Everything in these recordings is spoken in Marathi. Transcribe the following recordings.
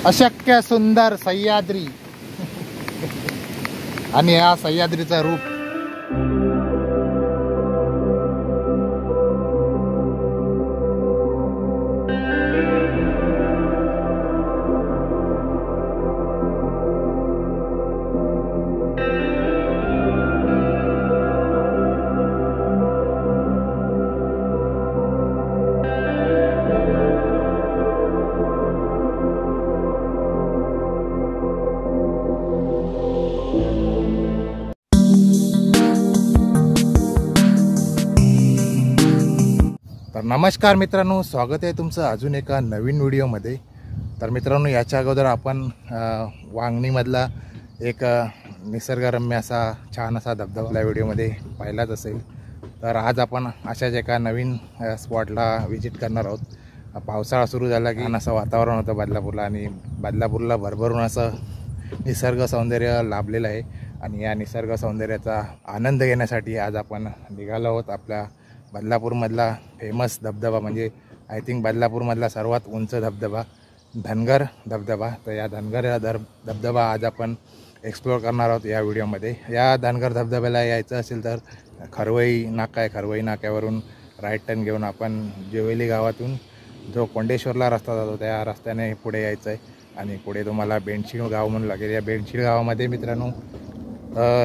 अशक्य सुंदर सह्याद्री आणि या सह्याद्रीचं रूप तर नमस्कार मित्रांनो, स्वागत आहे तुमचं अजून एका नवीन व्हिडिओमध्ये। तर मित्रांनो, याच्या अगोदर आपण वांगणीमधला एक निसर्गरम्य असा छान असा धबधबा व्हिडिओमध्ये पाहिलाच असेल। तर आज आपण अशाच एका नवीन स्पॉटला व्हिजिट करणार आहोत। पावसाळा सुरू झाला की असं वातावरण होतं बदलापूरला आणि बदलापूरला भरभरून असं निसर्ग सौंदर्य लाभलेलं आहे आणि या निसर्ग सौंदर्याचा आनंद घेण्यासाठी आज आपण निघालो आहोत। आपल्या बदलापूरमधला फेमस धबधबा म्हणजे आय थिंक बदलापूरमधला सर्वात उंच धबधबा धनगर धबधबा। तर या धनगर धबधबा आज आपण एक्सप्लोअर करणार आहोत या व्हिडिओमध्ये। या धनगर धबधब्याला यायचं असेल तर खरवई नाका आहे, खरवई नाक्यावरून राईट टर्न घेऊन आपण जेवेली गावातून जो कोंडेश्वरला रस्ता जातो त्या रस्त्याने पुढे यायचं आहे आणि पुढे तुम्हाला बेंडशीळ गाव म्हणून लागेल। या बेंडशीळ गावामध्ये मित्रांनो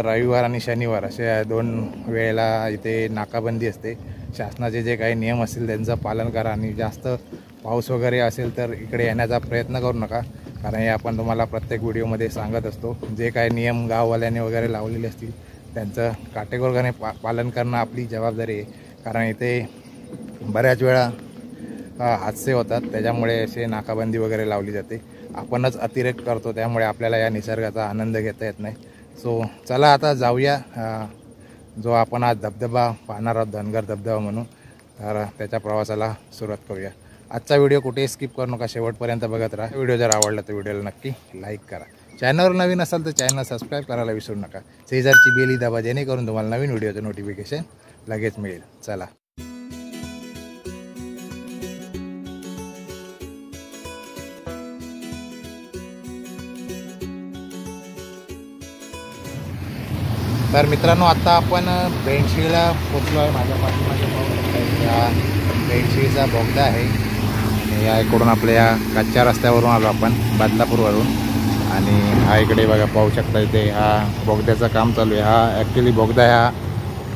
रविवार आणि शनिवार असे दोन वेळेला इथे नाकाबंदी असते। शासनाचे जे काही नियम असतील त्यांचं पालन करा आणि जास्त पाऊस वगैरे असेल तर इकडे येण्याचा प्रयत्न करू नका, कारण हे आपण तुम्हाला प्रत्येक व्हिडिओमध्ये सांगत असतो। जे काही नियम गाववाल्याने वगैरे लावलेले असतील त्यांचं काटेकोरपणे पालन करणं आपली जबाबदारी आहे, कारण इथे बऱ्याच वेळा हादसे होतात, त्याच्यामुळे असे नाकाबंदी वगैरे लावली जाते। आपणच अतिरेक करतो, त्यामुळे आपल्याला या निसर्गाचा आनंद घेता येत नाही। सो चला आता जाऊया जो आपण आज धबधबा पाहणार आहोत धनगर धबधबा म्हणून, तर त्याच्या प्रवासाला सुरुवात करूया। आजचा व्हिडिओ कुठेही स्किप करू नका, शेवटपर्यंत बघत राहा। व्हिडिओ जर आवडला तर व्हिडिओला नक्की लाईक करा। चॅनलवर नवीन असाल तर चॅनल सबस्क्राईब करायला विसरू नका। शेजारची बेल दाबा, जेणेकरून तुम्हाला नवीन व्हिडिओचं नोटिफिकेशन लगेच मिळेल। चला तर मित्रांनो, आता आपण बेंडशीळला पोचलो आहे। माझ्या पाठीमागे या बेंडशीळचा बोगदा आहे आणि या इकडून आपल्या या कच्च्या रस्त्यावरून आलो आपण बदलापूरवरून आणि हा इकडे बघा पाहू शकता इथे हा बोगद्याचं काम चालू आहे। हा ॲक्च्युली बोगदा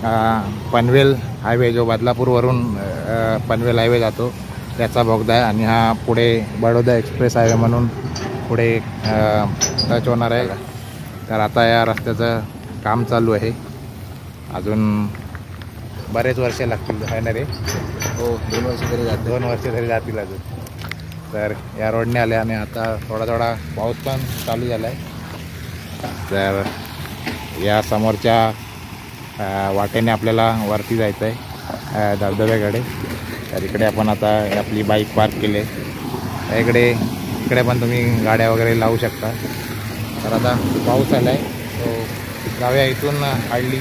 हा पनवेल हायवे जो बदलापूरवरून पनवेल हायवे जातो त्याचा बोगदा आहे आणि हा पुढे बडोदा एक्सप्रेस हायवे म्हणून पुढे टच होणार आहे। तर आता या रस्त्याचं काम चालू आहे, अजून बरेच वर्ष लागतील आहे ना रे? हो, 2 वर्ष तरी जातील, 2 वर्ष तरी जातील अजून। तर या रोडने आले आणि आता थोडा पाऊस पण चालू झाला आहे। तर या समोरच्या वाटेने आपल्याला वरती जायचं आहे धबधब्याकडे। तर इकडे आपण आता आपली बाईक पार्क केली आहे। इकडे पण तुम्ही गाड्या वगैरे लावू शकता। तर आता पाऊस आला आहे, तो जाऊया। इथून हार्डली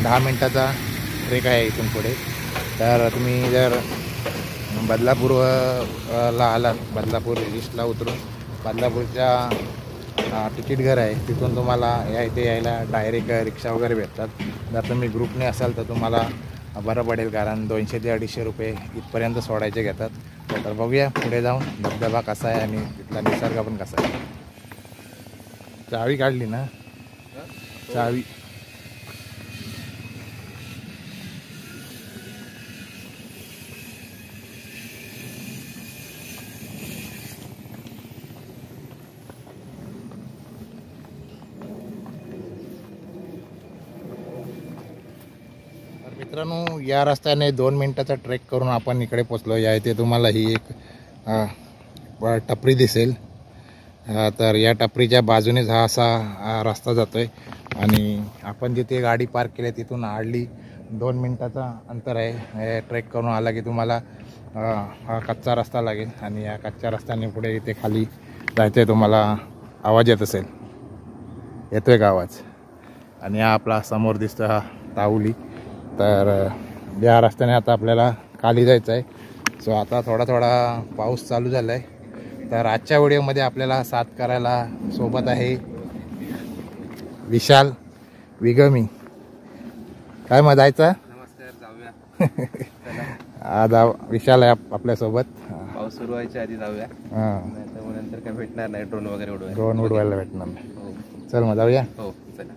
10 मिनटाचा ट्रेक आहे इथून पुढे। तर तुम्ही जर बदलापूरला आलात, बदलापूर ईस्टला उतरून बदलापूरच्या तिकीट घर आहे तिथून तुम्हाला इथे यायला डायरेक्ट रिक्षा वगैरे भेटतात। जर तुम्ही ग्रुपने असाल तर तुम्हाला बरं पडेल, कारण 200 ते 250 रुपये इथपर्यंत सोडायचे घेतात। तर बघूया पुढे जाऊन धबधबा कसा आहे आणि तिथला निसर्ग पण कसा आहे। चावी काढली ना? चावी मित्रांनो, या रस्त्याने 2 मिनटाचा ट्रेक करून आपण इकडे पोचलो। या इथे तुम्हाला ही एक टपरी दिसेल। तर या टपरीच्या बाजूनेच हा असा रस्ता जातोय आणि आपण जिथे गाडी पार्क केली तिथून हार्डली 2 मिनटाचा अंतर आहे। ट्रेक करून आला की तुम्हाला हा कच्चा रस्ता लागेल आणि या कच्च्या रस्त्याने पुढे इथे खाली जायचं आहे। तुम्हाला आवाज येत असेल, येतोय का आवाज? आणि हा आपला समोर दिसतो हा तावली। तर या रस्त्याने आता आपल्याला खाली जायचं आहे। सो आता थोडा पाऊस चालू झाला आहे, तर आजच्या व्हिडिओमध्ये आपल्याला साथ करायला सोबत आहे विशाल विगमी. काय मग जायचं? नमस्कार, जाऊया. आज विशाल आहे आपल्यासोबत. पाऊस सुरू व्हायच्या आधी जाऊया. हां, नंतर काय भेटणार नाही, ड्रोन वगैरे ड्रोन उडवायला भेटणार नाही. हो चल मग जाऊया. हो चला.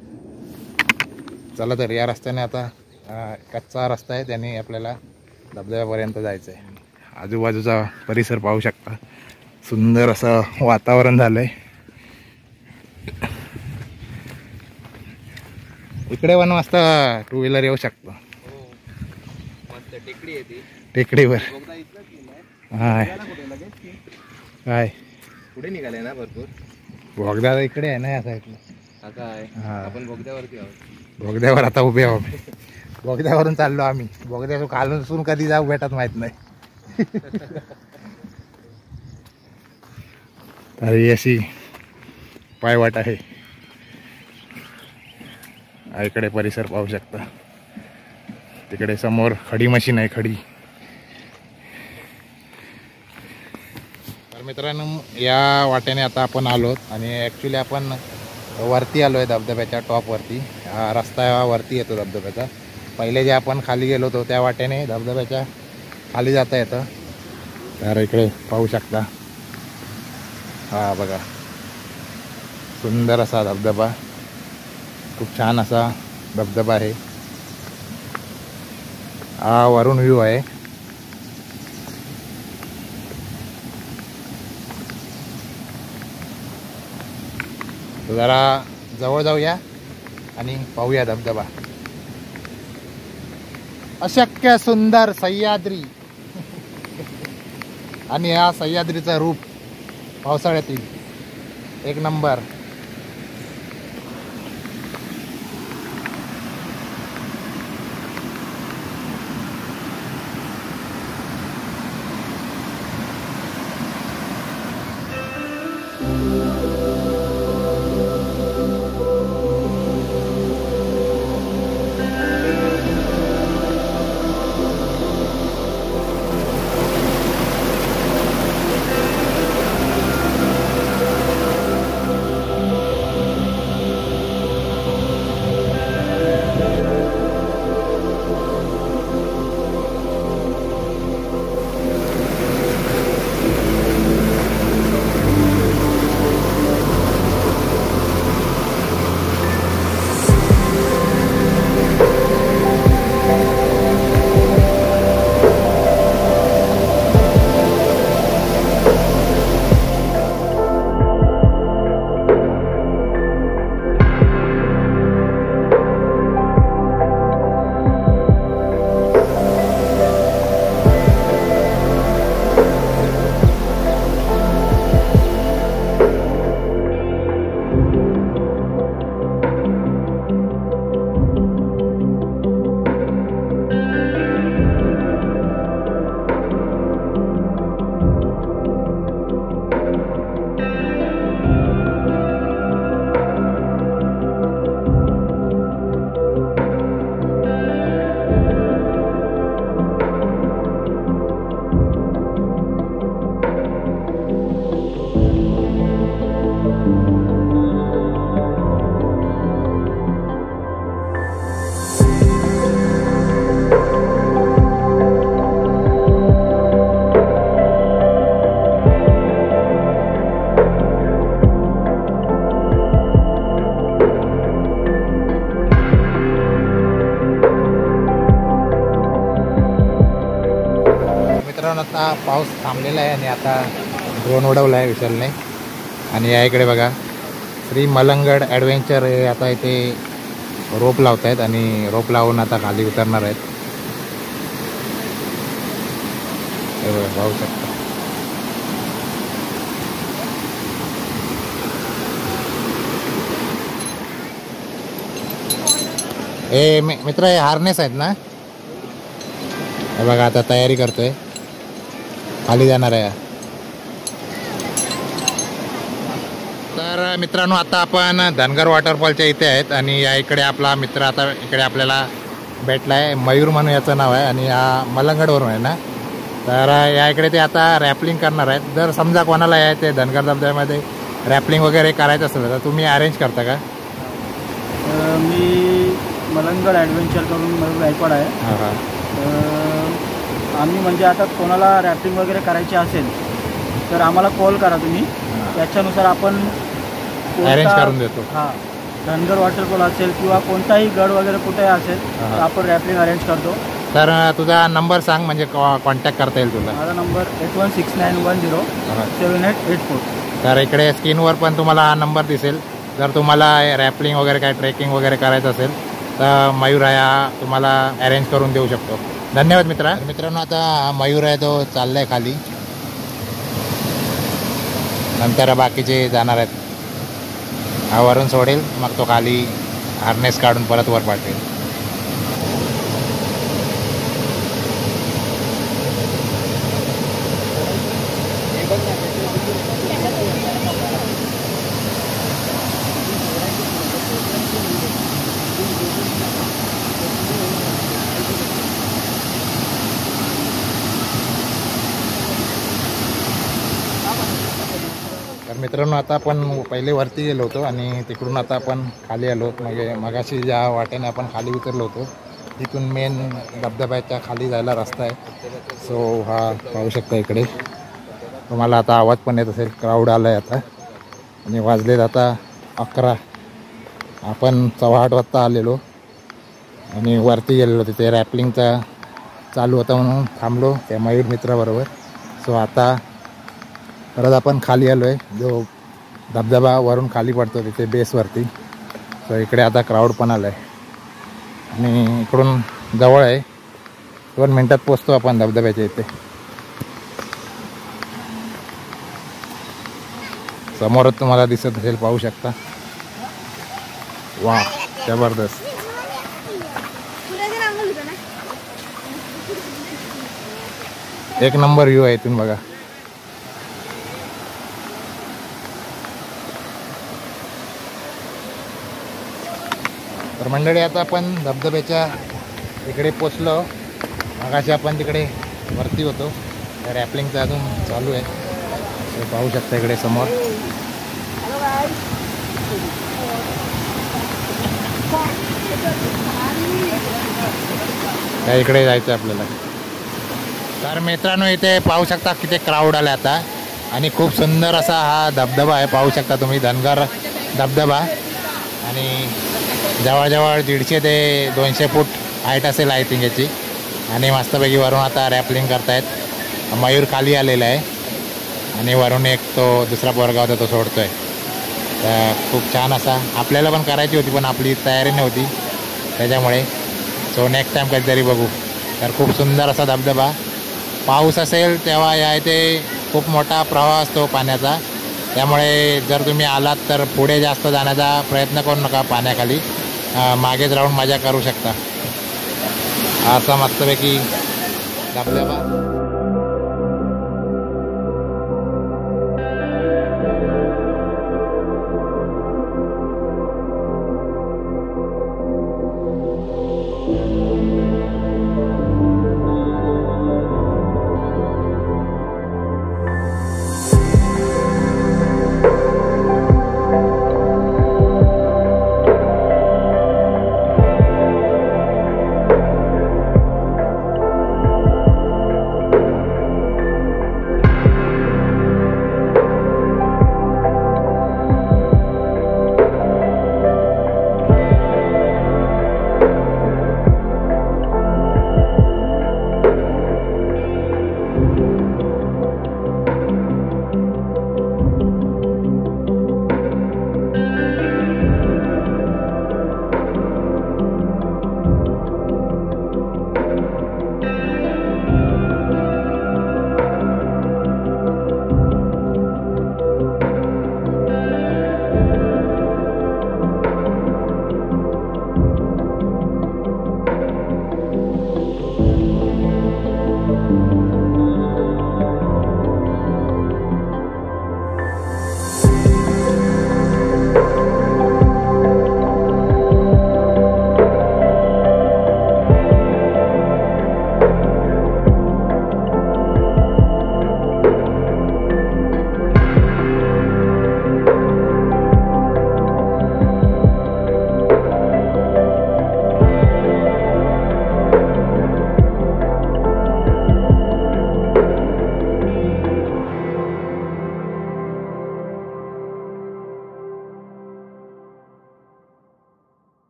चला तर या रस्त्याने आता कच्चा रस्ता आहे, त्याने आपल्याला धबधब्यापर्यंत जायचं आहे. आजूबाजूचा परिसर पाहू शकता, सुंदर असं वातावरण झालंय. इकडे 1 वाजता 2 व्हीलर येऊ शकतो. हो मस्त टेकडी आहे ती, टेकडीवर. बोगदा इथलाच नाही. हाय कुठे लगेच की? काय पुढे निघाले ना भरपूर. बोगदा इकडे आहे ना या साईडला. आता आहे, हा. आपण बोगद्यावरती आहोत. बोगद्यावर आता उभे आहोत. बोगद्यावरून चाललो आम्ही. बोगद्यावर खालून कधी जाऊ भेटत माहित नाही. तर ही अशी पायवाट आहे. इकडे परिसर पाहू शकता. तिकडे समोर खडी मशीन आहे, खडी. तर मित्रांनो, या वाटेने आता आपण आलोत आणि ॲक्च्युली आपण वरती आलो आहे, धबधब्याच्या टॉपवरती. हा रस्ता वरती येतो धबधब्याचा. पहिले जे आपण खाली गेलो होतो त्या वाटेने धबधब्याच्या खाली जाता येतं. तर इकडे पाहू शकता, हा बघा, सुंदर असा धबधबा. खूप छान असा धबधबा आहे. हा वरून व्ह्यू आहे. तर जरा जवळ जाऊया आणि पाहूया धबधबा. अशक्य सुंदर सह्याद्री. आणि हा सह्याद्रीचं रूप पावसाळ्यातील एक नंबर. आता पाऊस थांबलेला आहे आणि आता ड्रोन उडवला आहे विशालने. आणि या इकडे बघा, श्री मलंगड ॲडव्हेंचर हे आता इथे रोप लावत आहेत आणि रोप लावून आता खाली उतरणार आहेत. हे बघा, पाहू शकता. हे मित्र, हे हार्नेस आहेत ना? हे बघा, आता तयारी करतोय, खाली जाणार आहे. तर मित्रांनो, आता आपण धनगर वॉटरफॉलच्या इथे आहेत आणि या इकडे आपला मित्र आता इकडे आपल्याला भेटला आहे. मयूर म्हणून याचं नाव आहे आणि हा मलंगडवरून आहे ना. तर या इकडे ते आता रॅपलिंग करणार आहेत. जर समजा कोणाला यायचं धनगर धबधब्यामध्ये रॅपलिंग वगैरे करायचं असेल तर तुम्ही अरेंज करता का? मी मलंगड ॲडव्हेंचर करून मयूर गायकवाड आहे. हां हां. आम्ही म्हणजे आता कोणाला रॅपिंग वगैरे करायची असेल तर आम्हाला कॉल करा तुम्ही. त्याच्यानुसार आपण अरेंज करून देतो. हां, धनगर वॉटरफॉल असेल किंवा कोणताही गड वगैरे कुठेही असेल तर आपण रॅपिंग अरेंज करतो. तर तुझा नंबर सांग म्हणजे कॉन्टॅक्ट करता येईल तुला. माझा नंबर 8169107884. तर इकडे स्क्रीनवर पण तुम्हाला हा नंबर दिसेल. जर तुम्हाला रॅपलिंग वगैरे काय ट्रेकिंग वगैरे करायचं असेल तर मयूर आहे हा तुम्हाला अरेंज करून देऊ शकतो. धन्यवाद मित्रांनो. आता मयूर आहे तो चाललाय खाली. नंतर बाकीचे जाणार आहेत. हा वरून सोडेल मग तो खाली हार्नेस काढून परत वर पाठवेल. तर मित्रांनो आता आपण पहिले वरती गेलो होतो आणि तिकडून आता आपण खाली आलो. म्हणजे मगाशी ज्या वाटेने आपण खाली उतरलो होतो तिथून मेन धबधब्याच्या खाली जायला रस्ता आहे. सो हा पाहू शकता इकडे तुम्हाला आता आवाज पण येत असेल. क्राऊड आला आहे आता आणि वाजलेत आता 11. आपण 8:15 वाजता आलेलो आणि वरती गेलेलो. तिथे रॅपलिंगचा चालू होता म्हणून थांबलो त्या मयूर मित्राबरोबर. सो आता परत आपण खाली आलो आहे. जो धबधबा वरून खाली पडतो तिथे बेसवरती. सो इकडे आता क्राऊड पण आला आहे आणि इकडून जवळ आहे. 2 मिनटात पोचतो आपण धबधब्याच्या इथे. समोरच तुम्हाला दिसत असेल पाहू शकता. वा जबरदस्त. एक नंबर व्ह्यू आहे इथून बघा. तर मंडळी आता आपण धबधब्याच्या इकडे पोचलो. मगाशी आपण तिकडे वरती होतो. रॅपलिंगचं अजून चालू आहे. ते पाहू शकता इकडे समोर. त्या इकडे जायचं आपल्याला. तर मित्रांनो इथे पाहू शकता किती क्राऊड आले आता आणि खूप सुंदर असा हा धबधबा आहे. पाहू शकता तुम्ही धनगर धबधबा आणि जवळजवळ 150 ते 200 फूट हाईट असेल आय थिंक याची. आणि मस्तपैकी वरून आता रॅपलिंग करतायत. मयूर खाली आलेला आहे आणि वरून एक तो दुसरा पोरगा होता तो सोडतोय. तर खूप छान असा आपल्याला पण करायची होती पण आपली तयारी नव्हती त्याच्यामुळे. सो नेक्स्ट टाईम कधीतरी बघू. तर खूप सुंदर असा धबधबा. पाऊस असेल तेव्हा या इथे खूप मोठा प्रवाह असतो पाण्याचा. त्यामुळे जर तुम्ही आलात तर पुढे जास्त जाण्याचा प्रयत्न करू नका पाण्याखाली. मागेच राहून मजा करू शकता. असा मस्तपैकी धबधबा.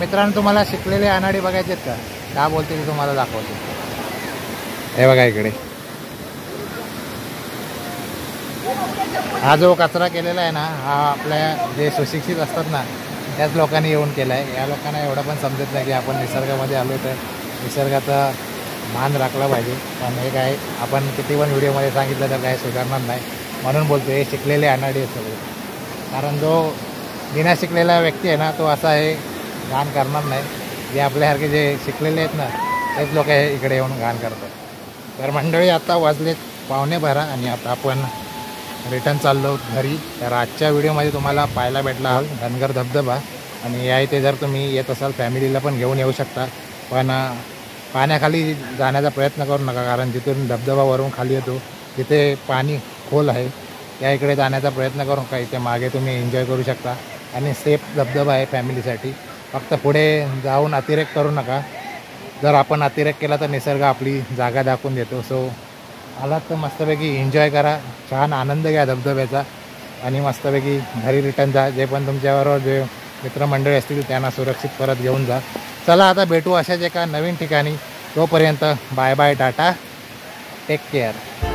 मित्रांनो तुम्हाला शिकलेले अनाडी बघायचे आहेत का? काय बोलते ते तुम्हाला दाखवतो. हे बघा इकडे हा जो कचरा केलेला आहे ना, हा आपल्या जे सुशिक्षित असतात ना त्याच लोकांनी येऊन केला आहे. या लोकांना एवढं पण समजत नाही की आपण निसर्गामध्ये आलो तर निसर्गाचा मान राखला पाहिजे. पण हे काय आपण किती पण व्हिडिओमध्ये सांगितलं तर काय सुधारणार नाही. म्हणून बोलतो हे शिकलेले अनाडी आहेत सगळे. कारण जो बिना शिकलेला व्यक्ती आहे ना तो असा हे घाण करणार नाही. जे आपल्यासारखे जे शिकलेले आहेत ना तेच लोक हे इकडे येऊन घाण करतात. तर मंडळी आता वाजलेत 11:15 आणि आता आपण रिटर्न चाललो घरी. तर आजच्या व्हिडिओमध्ये तुम्हाला पाहायला भेटला धनगर धबधबा आणि या इथे जर तुम्ही येत असाल फॅमिलीला पण घेऊन येऊ शकता. पण पाण्याखाली जाण्याचा प्रयत्न करू नका कारण जिथून धबधबावरून खाली येतो तिथे पाणी खोल आहे. त्या इकडे जाण्याचा प्रयत्न करू नका. इथे मागे तुम्ही एन्जॉय करू शकता आणि सेफ धबधबा आहे फॅमिलीसाठी. फक्त पुढे जाऊन अतिरेक करू नका. जर आपण अतिरेक केला तर निसर्ग आपली जागा दाखवून देतो. सो आलात तर मस्तपैकी एन्जॉय करा, छान आनंद घ्या धबधब्याचा आणि मस्तपैकी घरी रिटर्न जा. जे पण तुमच्याबरोबर जे मित्रमंडळी असतील त्यांना सुरक्षित परत घेऊन जा. चला आता भेटू अशाच एका नवीन ठिकाणी. तोपर्यंत bye bye, tata, take care.